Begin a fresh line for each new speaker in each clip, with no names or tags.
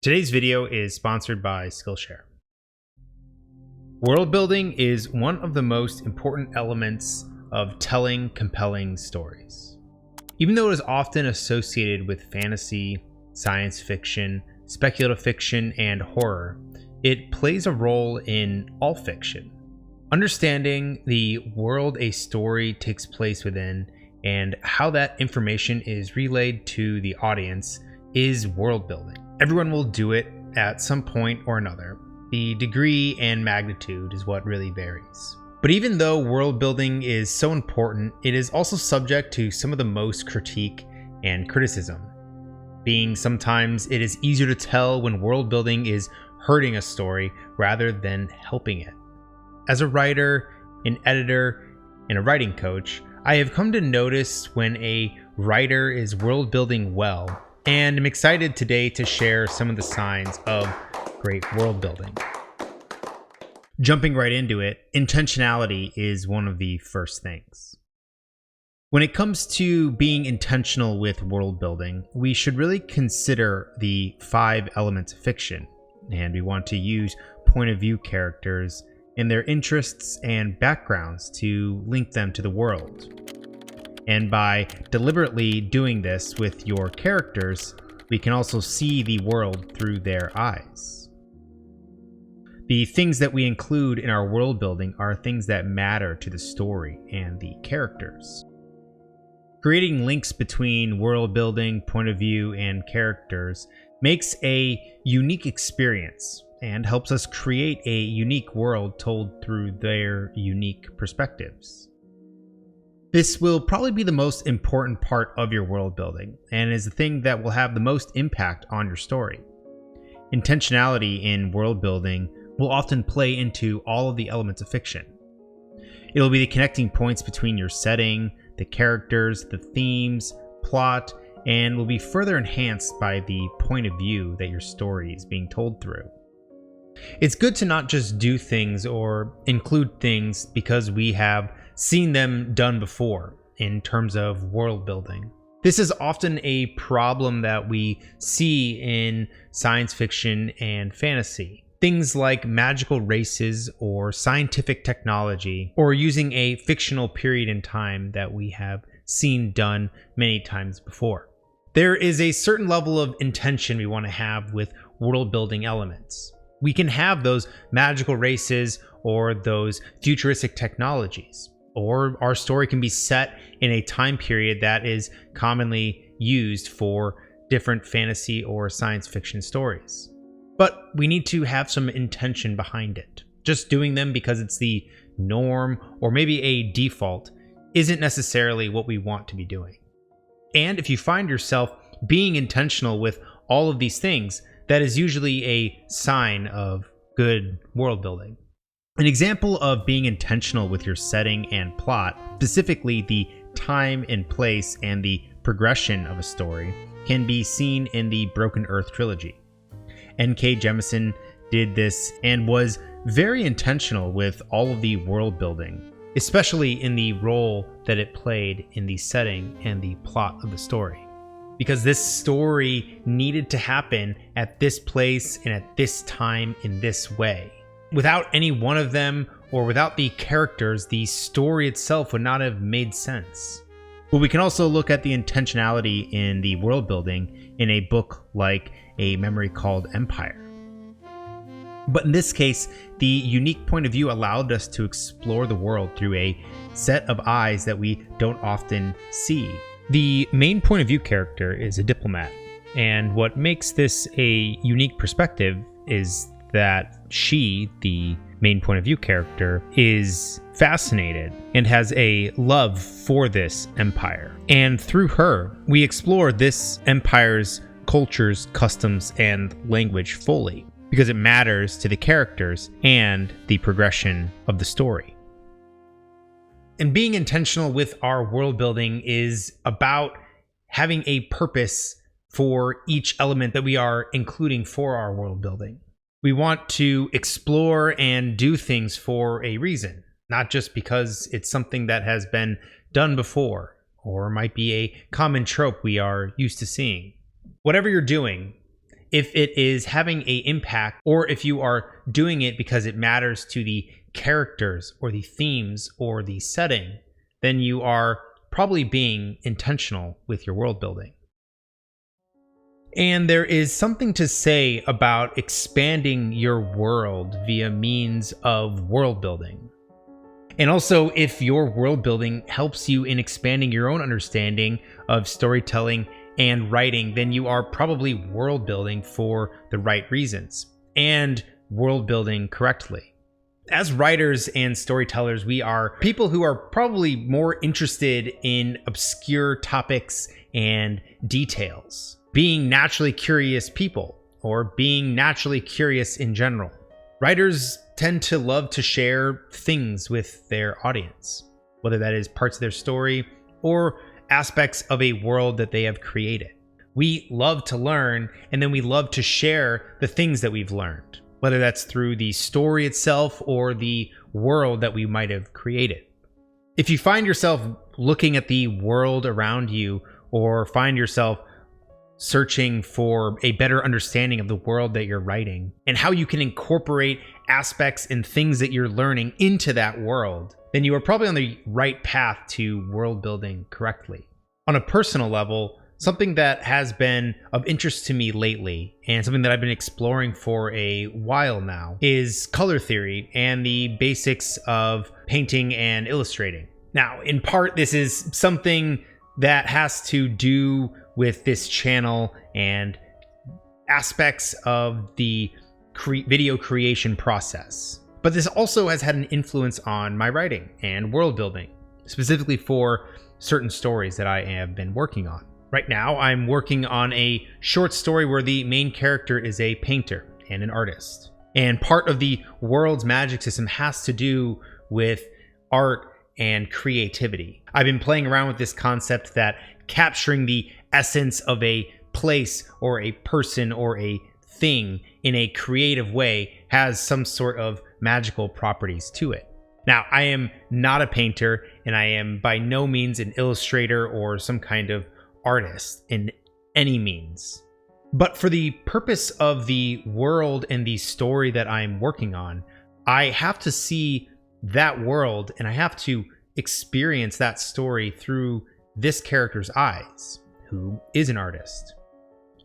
Today's video is sponsored by Skillshare. World building is one of the most important elements of telling compelling stories. Even though it is often associated with fantasy, science fiction, speculative fiction, and horror, it plays a role in all fiction. Understanding the world a story takes place within and how that information is relayed to the audience is world building. Everyone will do it at some point or another. The degree and magnitude is what really varies. But even though world building is so important, it is also subject to some of the most critique and criticism. Being sometimes it is easier to tell when world building is hurting a story rather than helping it. As a writer, an editor, and a writing coach, I have come to notice when a writer is world building well, and I'm excited today to share some of the signs of great world building. Jumping right into it, intentionality is one of the first things. When it comes to being intentional with world building, we should really consider the 5 elements of fiction, and we want to use point of view characters and their interests and backgrounds to link them to the world. And by deliberately doing this with your characters, we can also see the world through their eyes. The things that we include in our world building are things that matter to the story and the characters. Creating links between world building, point of view, and characters makes a unique experience and helps us create a unique world told through their unique perspectives. This will probably be the most important part of your world building, and is the thing that will have the most impact on your story. Intentionality in world building will often play into all of the elements of fiction. It will be the connecting points between your setting, the characters, the themes, plot, and will be further enhanced by the point of view that your story is being told through. It's good to not just do things or include things because we have seen them done before in terms of world building. This is often a problem that we see in science fiction and fantasy. Things like magical races or scientific technology, or using a fictional period in time that we have seen done many times before. There is a certain level of intention we want to have with world building elements. We can have those magical races or those futuristic technologies, or our story can be set in a time period that is commonly used for different fantasy or science fiction stories. But we need to have some intention behind it. Just doing them because it's the norm or maybe a default isn't necessarily what we want to be doing. And if you find yourself being intentional with all of these things, that is usually a sign of good world building. An example of being intentional with your setting and plot, specifically the time and place and the progression of a story, can be seen in the Broken Earth trilogy. N.K. Jemisin did this and was very intentional with all of the world building, especially in the role that it played in the setting and the plot of the story. Because this story needed to happen at this place and at this time in this way. Without any one of them, or without the characters, the story itself would not have made sense. But we can also look at the intentionality in the world building in a book like A Memory Called Empire. But in this case, the unique point of view allowed us to explore the world through a set of eyes that we don't often see. The main point of view character is a diplomat, and what makes this a unique perspective is that she, the main point of view character, is fascinated and has a love for this empire. And through her, we explore this empire's cultures, customs, and language fully, because it matters to the characters and the progression of the story. And being intentional with our world building is about having a purpose for each element that we are including for our world building. We want to explore and do things for a reason, not just because it's something that has been done before or might be a common trope we are used to seeing. Whatever you're doing, if it is having an impact, or if you are doing it because it matters to the characters or the themes or the setting, then you are probably being intentional with your world building. And there is something to say about expanding your world via means of world building. And also, if your world building helps you in expanding your own understanding of storytelling and writing, then you are probably world building for the right reasons and world building correctly. As writers and storytellers, we are people who are probably more interested in obscure topics and details, being naturally curious people, or being naturally curious in general. Writers tend to love to share things with their audience, whether that is parts of their story or aspects of a world that they have created. We love to learn, and then we love to share the things that we've learned, whether that's through the story itself or the world that we might have created. If you find yourself looking at the world around you, or find yourself searching for a better understanding of the world that you're writing and how you can incorporate aspects and things that you're learning into that world, then you are probably on the right path to world building correctly. On a personal level, something that has been of interest to me lately, and something that I've been exploring for a while now, is color theory and the basics of painting and illustrating. Now, in part, this is something that has to do with this channel and aspects of the video creation process. But this also has had an influence on my writing and world building, specifically for certain stories that I have been working on. Right now, I'm working on a short story where the main character is a painter and an artist. And part of the world's magic system has to do with art and creativity. I've been playing around with this concept that capturing the essence of a place or a person or a thing in a creative way has some sort of magical properties to it. Now, I am not a painter, and I am by no means an illustrator or some kind of artist in any means. But for the purpose of the world and the story that I'm working on, I have to see that world and I have to experience that story through this character's eyes, who is an artist.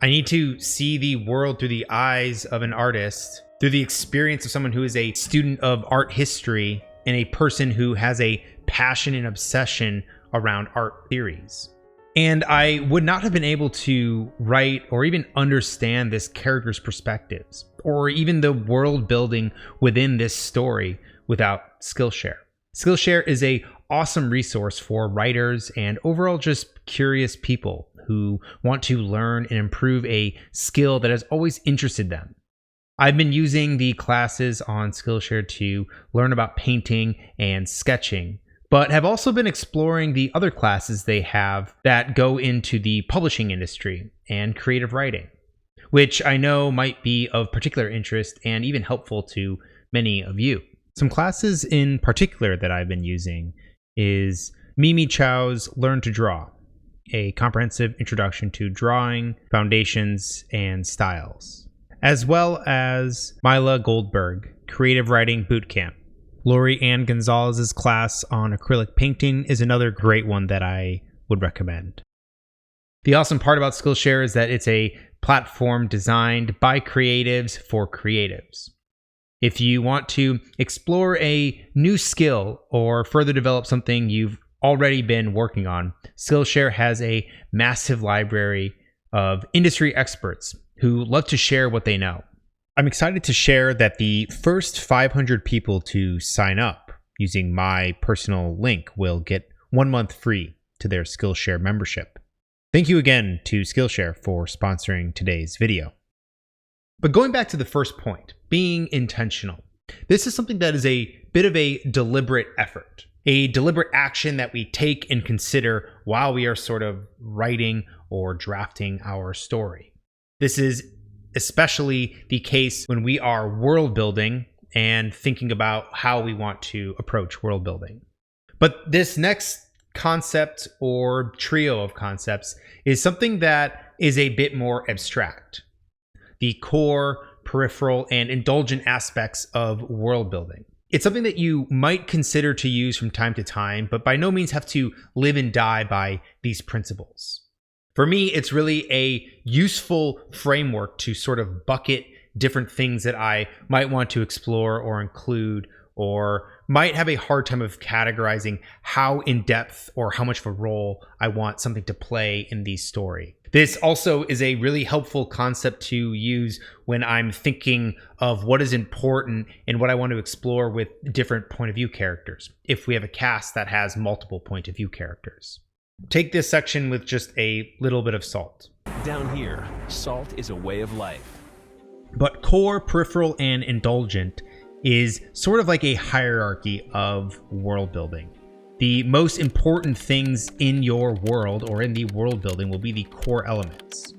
I need to see the world through the eyes of an artist, through the experience of someone who is a student of art history and a person who has a passion and obsession around art theories. And I would not have been able to write or even understand this character's perspectives, or even the world building within this story without Skillshare. Skillshare is an awesome resource for writers and overall just curious people who want to learn and improve a skill that has always interested them. I've been using the classes on Skillshare to learn about painting and sketching, but have also been exploring the other classes they have that go into the publishing industry and creative writing, which I know might be of particular interest and even helpful to many of you. Some classes in particular that I've been using is Mimi Chow's Learn to Draw, a comprehensive introduction to drawing, foundations, and styles, as well as Mila Goldberg, Creative Writing Bootcamp. Lori Ann Gonzalez's class on acrylic painting is another great one that I would recommend. The awesome part about Skillshare is that it's a platform designed by creatives for creatives. If you want to explore a new skill or further develop something you've already been working on, Skillshare has a massive library of industry experts who love to share what they know. I'm excited to share that the first 500 people to sign up using my personal link will get 1 month free to their Skillshare membership. Thank you again to Skillshare for sponsoring today's video. But going back to the first point, being intentional. This is something that is a bit of a deliberate effort, a deliberate action that we take and consider while we are sort of writing or drafting our story. This is especially the case when we are world building and thinking about how we want to approach world building. But this next concept or trio of concepts is something that is a bit more abstract. the core, peripheral, and indulgent aspects of world building. It's something that you might consider to use from time to time, but by no means have to live and die by these principles. For me, it's really a useful framework to sort of bucket different things that I might want to explore or include, or might have a hard time of categorizing how in depth or how much of a role I want something to play in the story. This also is a really helpful concept to use when I'm thinking of what is important and what I want to explore with different point of view characters, if we have a cast that has multiple point of view characters. Take this section with just a little bit of salt.
Down here, salt is a way of life.
But core, peripheral, and indulgent is sort of like a hierarchy of world building. The most important things in your world or in the world building will be the core elements.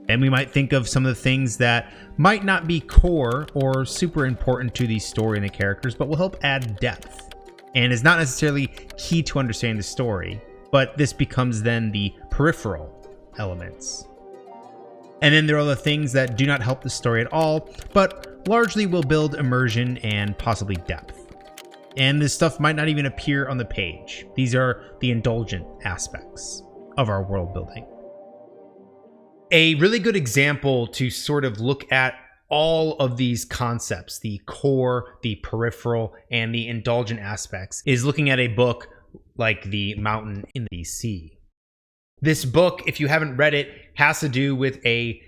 And we might think of some of the things that might not be core or super important to the story and the characters, but will help add depth and is not necessarily key to understanding the story, but this becomes then the peripheral elements. And then there are the things that do not help the story at all, but largely will build immersion and possibly depth. And this stuff might not even appear on the page. These are the indulgent aspects of our world building. A really good example to sort of look at all of these concepts, the core, the peripheral, and the indulgent aspects, is looking at a book like The Mountain in the Sea. This book, if you haven't read it, has to do with a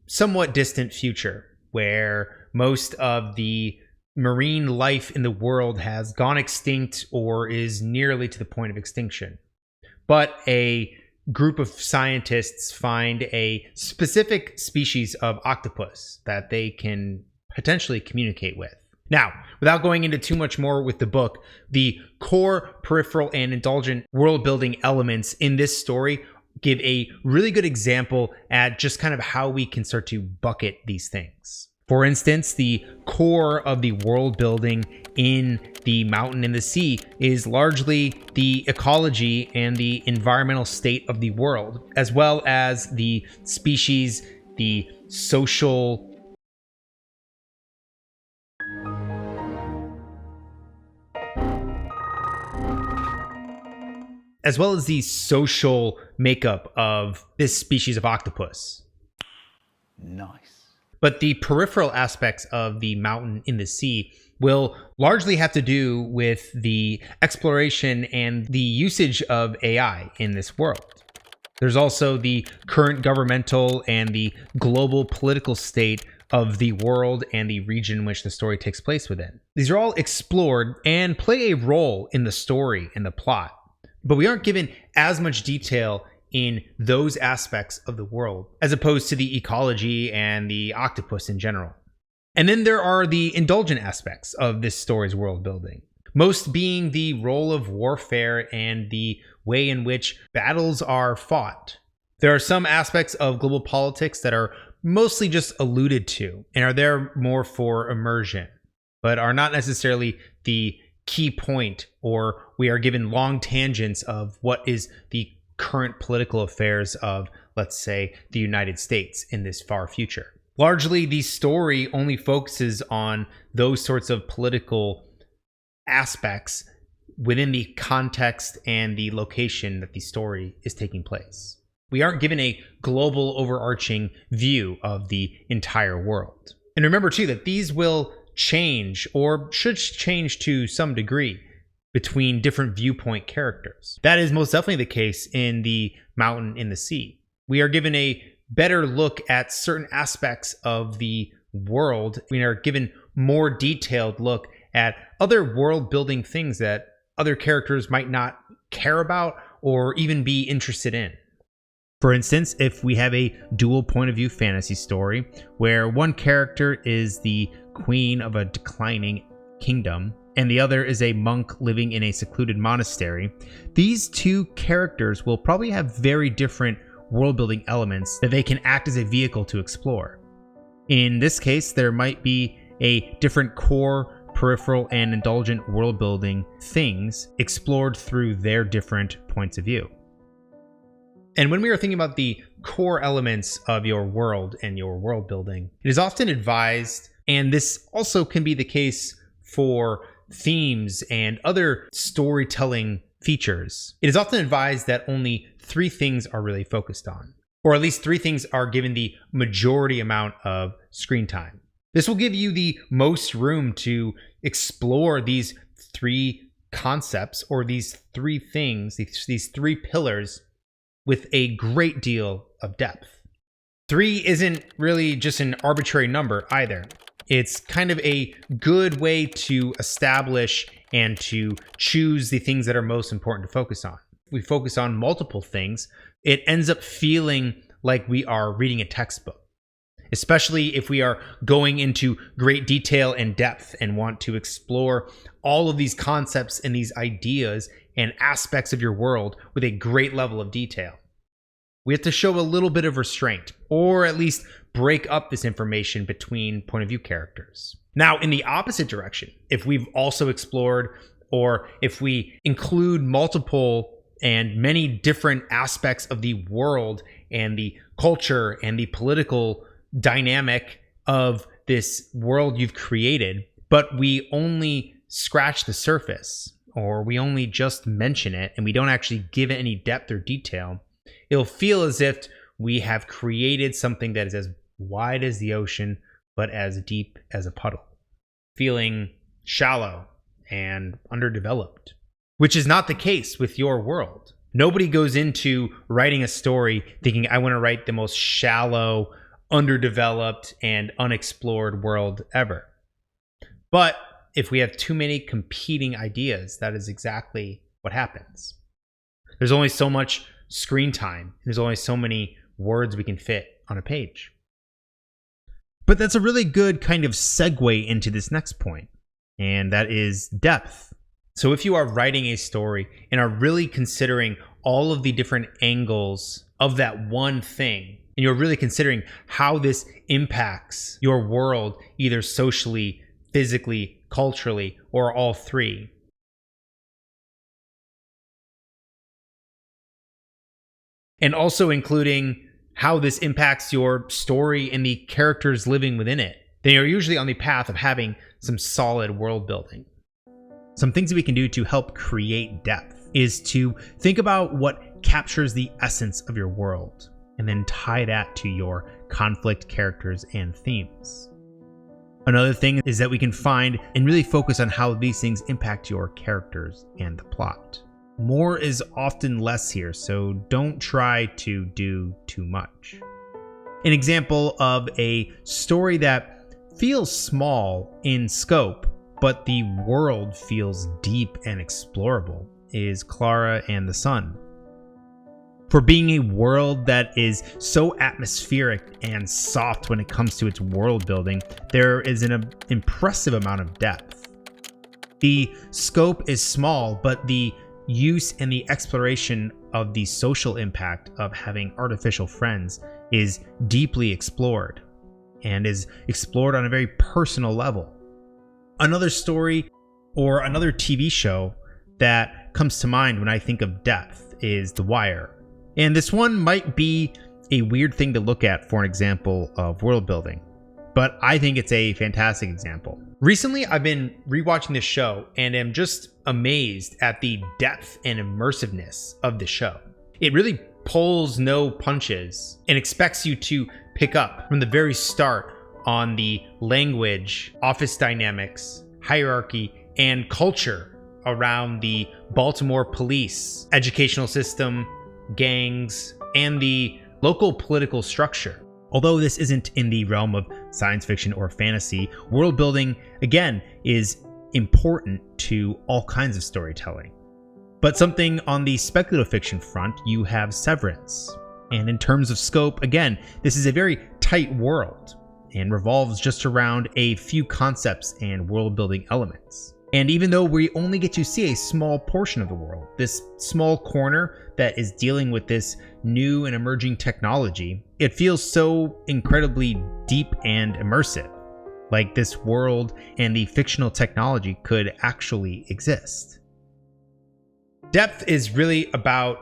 somewhat distant future where most of the marine life in the world has gone extinct or is nearly to the point of extinction. But a group of scientists find a specific species of octopus that they can potentially communicate with. Now, without going into too much more with the book, the core, peripheral, and indulgent world building elements in this story give a really good example at just kind of how we can start to bucket these things. For instance, the core of the world building in The Mountain in the Sea is largely the ecology and the environmental state of the world, as well as the species, the social makeup of this species of octopus.
Nice.
But the peripheral aspects of The Mountain in the Sea will largely have to do with the exploration and the usage of AI in this world. There's also the current governmental and the global political state of the world and the region in which the story takes place within. These are all explored and play a role in the story and the plot, but we aren't given as much detail in those aspects of the world as opposed to the ecology and the octopus in general. And then there are the indulgent aspects of this story's world building, most being the role of warfare and the way in which battles are fought. There are some aspects of global politics that are mostly just alluded to and are there more for immersion, but are not necessarily the key point, or we are given long tangents of what is the current political affairs of, let's say, the United States in this far future. Largely, the story only focuses on those sorts of political aspects within the context and the location that the story is taking place. We aren't given a global overarching view of the entire world. And remember too that these will change, or should change to some degree, between different viewpoint characters. That is most definitely the case in The Mountain in the Sea. We are given a better look at certain aspects of the world. We are given more detailed look at other world building things that other characters might not care about or even be interested in. For instance, if we have a dual point of view fantasy story where one character is the queen of a declining kingdom and the other is a monk living in a secluded monastery, these two characters will probably have very different world building elements that they can act as a vehicle to explore. In this case, there might be a different core, peripheral, and indulgent world building things explored through their different points of view. And when we are thinking about the core elements of your world and your world building, it is often advised, and this also can be the case for themes and other storytelling features. It is often advised that only 3 things are really focused on, or at least 3 things are given the majority amount of screen time. This will give you the most room to explore these 3 concepts or these 3 things, these 3 pillars with a great deal of depth. 3 isn't really just an arbitrary number either. It's kind of a good way to establish and to choose the things that are most important to focus on. If we focus on multiple things, it ends up feeling like we are reading a textbook, especially if we are going into great detail and depth and want to explore all of these concepts and these ideas and aspects of your world with a great level of detail. We have to show a little bit of restraint, or at least break up this information between point of view characters. Now, in the opposite direction, if we've also explored, or if we include multiple and many different aspects of the world and the culture and the political dynamic of this world you've created, but we only scratch the surface, or we only just mention it and we don't actually give it any depth or detail, it'll feel as if we have created something that is as wide as the ocean, but as deep as a puddle, feeling shallow and underdeveloped, which is not the case with your world. Nobody goes into writing a story thinking, I want to write the most shallow, underdeveloped, and unexplored world ever. But if we have too many competing ideas, that is exactly what happens. There's only so much screen time. There's only so many words we can fit on a page. But that's a really good kind of segue into this next point, and that is depth. So if you are writing a story and are really considering all of the different angles of that one thing, and you're really considering how this impacts your world, either socially, physically, culturally, or all 3, and also including how this impacts your story and the characters living within it, then you're usually on the path of having some solid world building. Some things that we can do to help create depth is to think about what captures the essence of your world, and then tie that to your conflict, characters, and themes. Another thing is that we can find and really focus on how these things impact your characters and the plot. More is often less here, so don't try to do too much. An example of a story that feels small in scope, but the world feels deep and explorable, is Clara and the Sun. For being a world that is so atmospheric and soft when it comes to its world building, there is an impressive amount of depth. The scope is small, but the use and the exploration of the social impact of having artificial friends is deeply explored, and is explored on a very personal level. Another story or another TV show that comes to mind when I think of depth is The Wire. And this one might be a weird thing to look at for an example of world building, but I think it's a fantastic example. Recently, I've been rewatching this show and am just amazed at the depth and immersiveness of the show. It really pulls no punches and expects you to pick up from the very start on the language, office dynamics, hierarchy, and culture around the Baltimore police, educational system, gangs, and the local political structure. Although this isn't in the realm of science fiction or fantasy, world building, again, is important to all kinds of storytelling. But something on the speculative fiction front, you have Severance. And in terms of scope, again, this is a very tight world and revolves just around a few concepts and world building elements. And even though we only get to see a small portion of the world, this small corner that is dealing with this new and emerging technology, it feels so incredibly deep and immersive, like this world and the fictional technology could actually exist. Depth is really about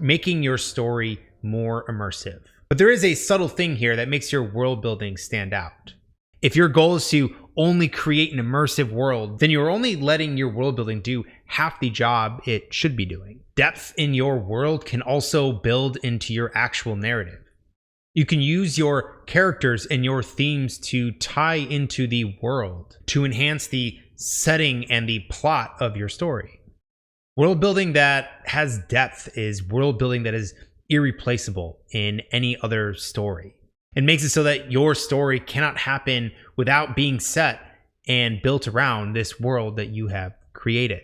making your story more immersive. But there is a subtle thing here that makes your world building stand out. If your goal is to only create an immersive world, then you're only letting your world building do half the job it should be doing. Depth in your world can also build into your actual narrative. You can use your characters and your themes to tie into the world, to enhance the setting and the plot of your story. World building that has depth is world building that is irreplaceable in any other story. It makes it so that your story cannot happen without being set and built around this world that you have created.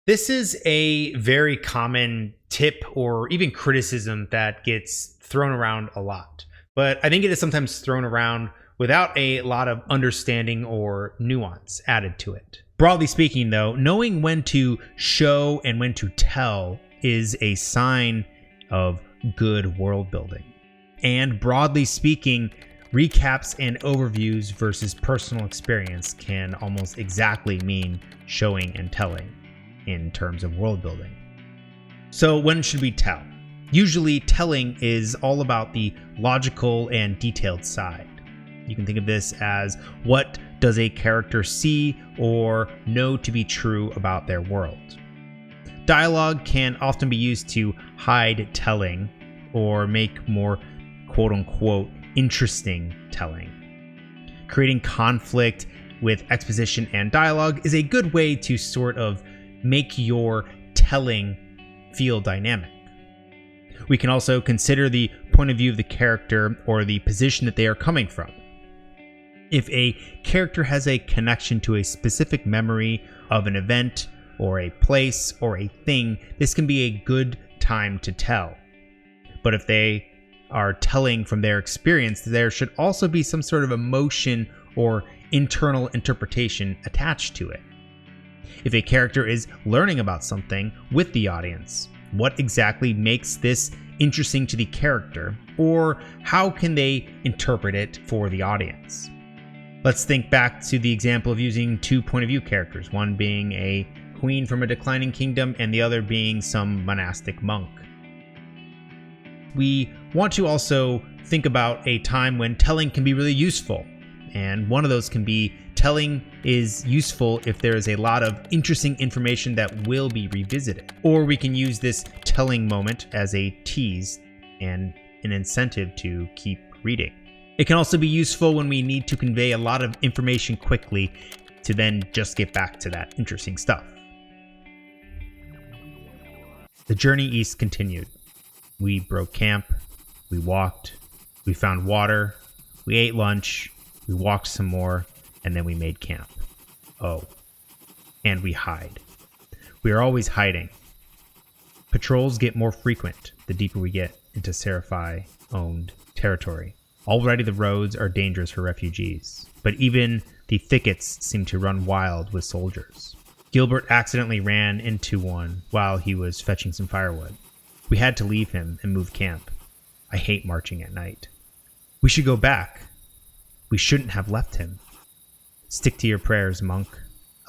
This is a very common tip or even criticism that gets thrown around a lot, but I think it is sometimes thrown around without a lot of understanding or nuance added to it. Broadly speaking, though, knowing when to show and when to tell is a sign of good world building. And broadly speaking, recaps and overviews versus personal experience can almost exactly mean showing and telling in terms of world building. So when should we tell? Usually telling is all about the logical and detailed side. You can think of this as what does a character see or know to be true about their world. Dialogue can often be used to hide telling or make more quote-unquote interesting telling. Creating conflict with exposition and dialogue is a good way to sort of make your telling feel dynamic. We can also consider the point of view of the character or the position that they are coming from. If a character has a connection to a specific memory of an event or a place or a thing, this can be a good time to tell. But if they are telling from their experience, there should also be some sort of emotion or internal interpretation attached to it. If a character is learning about something with the audience, what exactly makes this interesting to the character, or how can they interpret it for the audience? Let's think back to the example of using two point of view characters, one being a queen from a declining kingdom and the other being some monastic monk. We want to also think about a time when telling can be really useful, and one of those can be telling is useful if there is a lot of interesting information that will be revisited. Or we can use this telling moment as a tease and an incentive to keep reading. It can also be useful when we need to convey a lot of information quickly to then just get back to that interesting stuff. The journey east continued. We broke camp, we walked, we found water, we ate lunch, we walked some more, and then we made camp. Oh, and we hide. We are always hiding. Patrols get more frequent the deeper we get into Seraphi-owned territory. Already the roads are dangerous for refugees, but even the thickets seem to run wild with soldiers. Gilbert accidentally ran into one while he was fetching some firewood. We had to leave him and move camp. I hate marching at night. We should go back. We shouldn't have left him. Stick to your prayers, monk,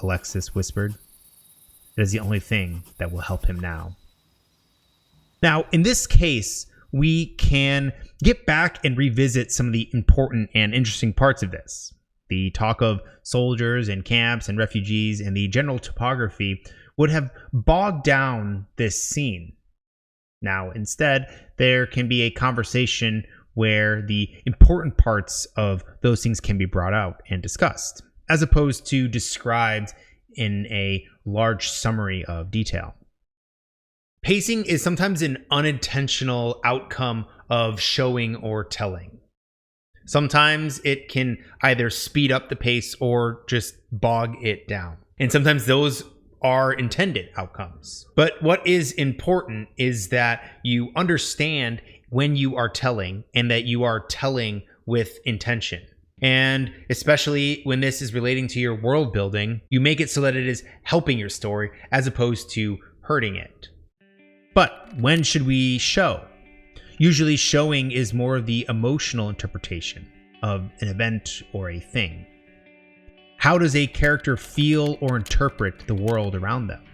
Alexis whispered. It is the only thing that will help him now. Now, in this case, we can get back and revisit some of the important and interesting parts of this. The talk of soldiers and camps and refugees and the general topography would have bogged down this scene. Now, instead, there can be a conversation where the important parts of those things can be brought out and discussed, as opposed to described in a large summary of detail. Pacing is sometimes an unintentional outcome of showing or telling. Sometimes it can either speed up the pace or just bog it down. And sometimes those are intended outcomes. But what is important is that you understand when you are telling and that you are telling with intention. And especially when this is relating to your world building, you make it so that it is helping your story as opposed to hurting it. But when should we show? Usually showing is more of the emotional interpretation of an event or a thing. How does a character feel or interpret the world around them?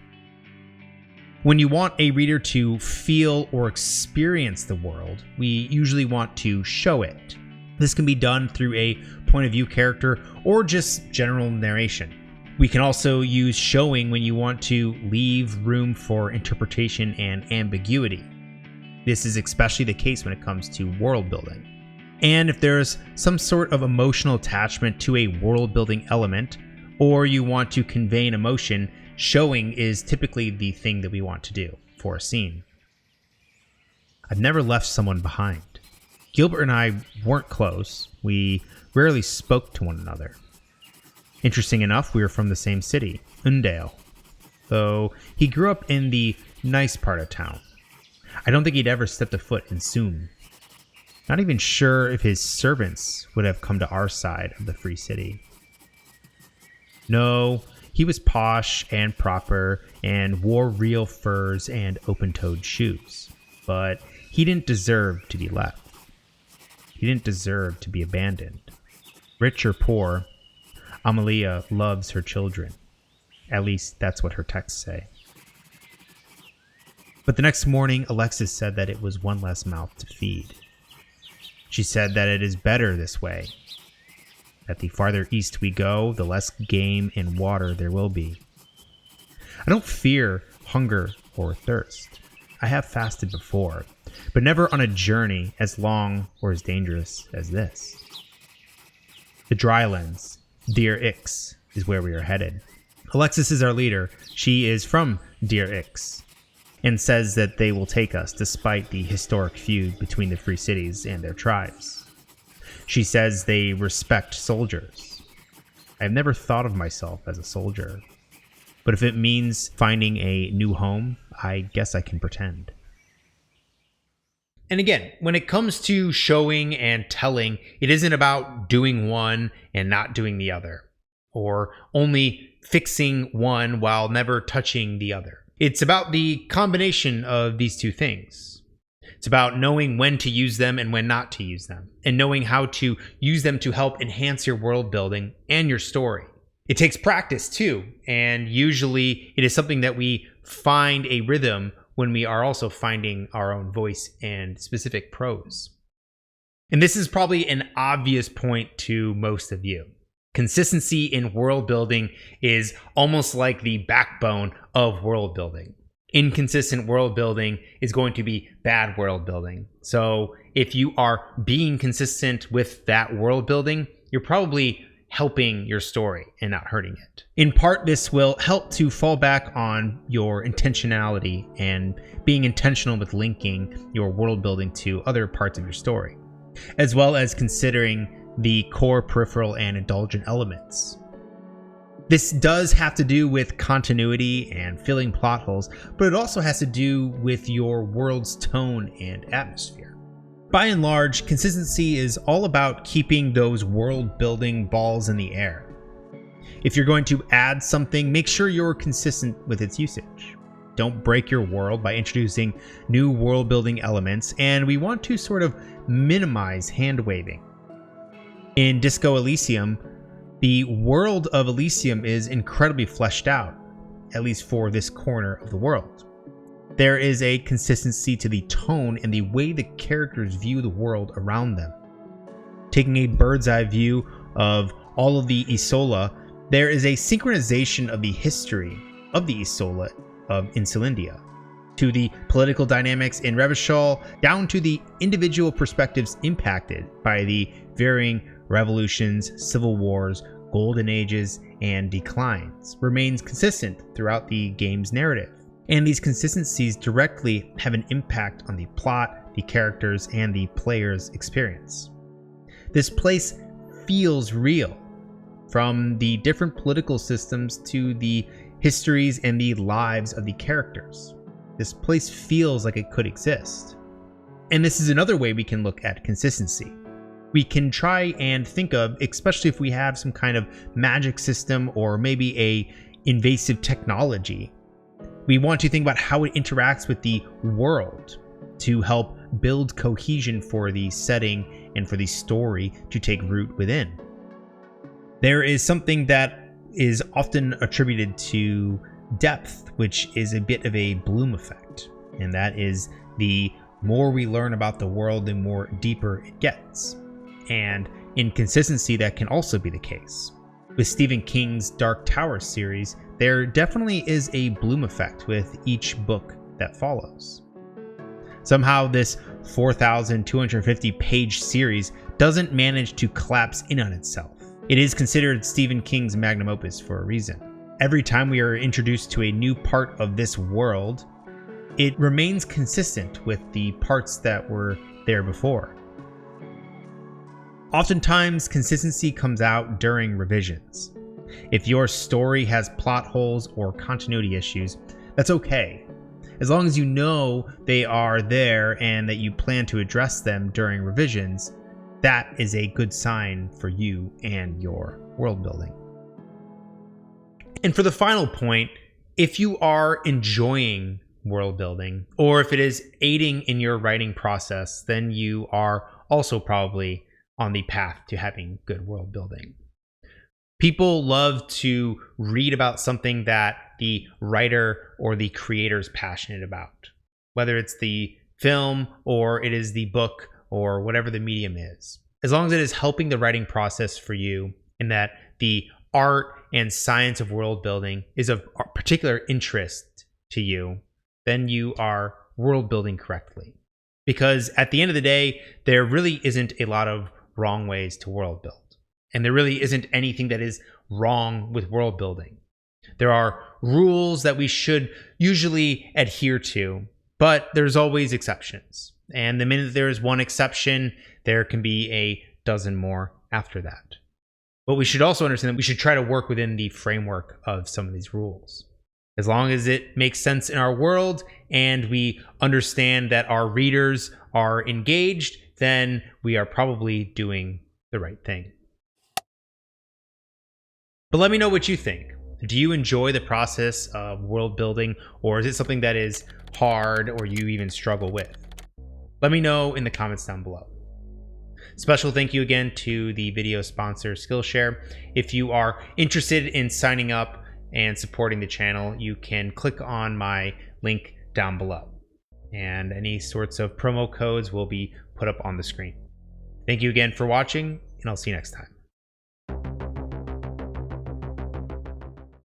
When you want a reader to feel or experience the world, we usually want to show it. This can be done through a point of view character or just general narration. We can also use showing when you want to leave room for interpretation and ambiguity. This is especially the case when it comes to world building. And if there's some sort of emotional attachment to a world building element, or you want to convey an emotion, showing is typically the thing that we want to do for a scene. I've never left someone behind. Gilbert and I weren't close. We rarely spoke to one another. Interesting enough, we were from the same city, Undale, though he grew up in the nice part of town. I don't think he'd ever stepped a foot in Soom. Not even sure if his servants would have come to our side of the free city. No, he was posh and proper and wore real furs and open-toed shoes, but he didn't deserve to be left. He didn't deserve to be abandoned. Rich or poor, Amalia loves her children. At least that's what her texts say. But the next morning, Alexis said that it was one less mouth to feed. She said that it is better this way. That the farther east we go, the less game and water there will be. I don't fear hunger or thirst. I have fasted before, but never on a journey as long or as dangerous as this. The Drylands, Deer Ix, is where we are headed. Alexis is our leader. She is from Deer Ix, and says that they will take us despite the historic feud between the free cities and their tribes. She says they respect soldiers. I have never thought of myself as a soldier, but if it means finding a new home, I guess I can pretend. And again, when it comes to showing and telling, it isn't about doing one and not doing the other, or only fixing one while never touching the other. It's about the combination of these two things. It's about knowing when to use them and when not to use them, and knowing how to use them to help enhance your world building and your story. It takes practice too, and usually it is something that we find a rhythm when we are also finding our own voice and specific prose. And this is probably an obvious point to most of you. Consistency in world building is almost like the backbone of world building. Inconsistent world building is going to be bad world building. So if you are being consistent with that world building, you're probably helping your story and not hurting it. In part, this will help to fall back on your intentionality and being intentional with linking your world building to other parts of your story, as well as considering the core, peripheral, and indulgent elements. This does have to do with continuity and filling plot holes, but it also has to do with your world's tone and atmosphere. By and large, consistency is all about keeping those world-building balls in the air. If you're going to add something, make sure you're consistent with its usage. Don't break your world by introducing new world-building elements, and we want to sort of minimize hand-waving. In Disco Elysium, the world of Elysium is incredibly fleshed out, at least for this corner of the world. There is a consistency to the tone and the way the characters view the world around them. Taking a bird's eye view of all of the Isola, there is a synchronization of the history of the Isola of Insulindia, to the political dynamics in Revachol, down to the individual perspectives impacted by the varying revolutions, civil wars, golden ages, and declines, remains consistent throughout the game's narrative. And these consistencies directly have an impact on the plot, the characters, and the player's experience. This place feels real, from the different political systems to the histories and the lives of the characters. This place feels like it could exist. And this is another way we can look at consistency. We can try and think of, especially if we have some kind of magic system or maybe a invasive technology, we want to think about how it interacts with the world to help build cohesion for the setting and for the story to take root within. There is something that is often attributed to depth, which is a bit of a Bloom effect. And that is the more we learn about the world, the more deeper it gets. And in consistency, that can also be the case. With Stephen King's Dark Tower series, there definitely is a Bloom effect with each book that follows. Somehow this 4,250 page series doesn't manage to collapse in on itself. It is considered Stephen King's magnum opus for a reason. Every time we are introduced to a new part of this world, it remains consistent with the parts that were there before. Oftentimes, consistency comes out during revisions. If your story has plot holes or continuity issues, that's okay. As long as you know they are there and that you plan to address them during revisions, that is a good sign for you and your world building. And for the final point, if you are enjoying world building, or if it is aiding in your writing process, then you are also probably on the path to having good world building. People love to read about something that the writer or the creator is passionate about, whether it's the film or it is the book or whatever the medium is. As long as it is helping the writing process for you and that the art and science of world building is of particular interest to you, then you are world building correctly. Because at the end of the day, there really isn't a lot of wrong ways to world build. And there really isn't anything that is wrong with world building. There are rules that we should usually adhere to, but there's always exceptions. And the minute there is one exception, there can be a dozen more after that. But we should also understand that we should try to work within the framework of some of these rules. As long as it makes sense in our world and we understand that our readers are engaged, then we are probably doing the right thing. But let me know what you think. Do you enjoy the process of world building, or is it something that is hard or you even struggle with? Let me know in the comments down below. Special thank you again to the video sponsor Skillshare. If you are interested in signing up and supporting the channel, you can click on my link down below. And any sorts of promo codes will be put up on the screen. Thank you again for watching, and I'll see you next time.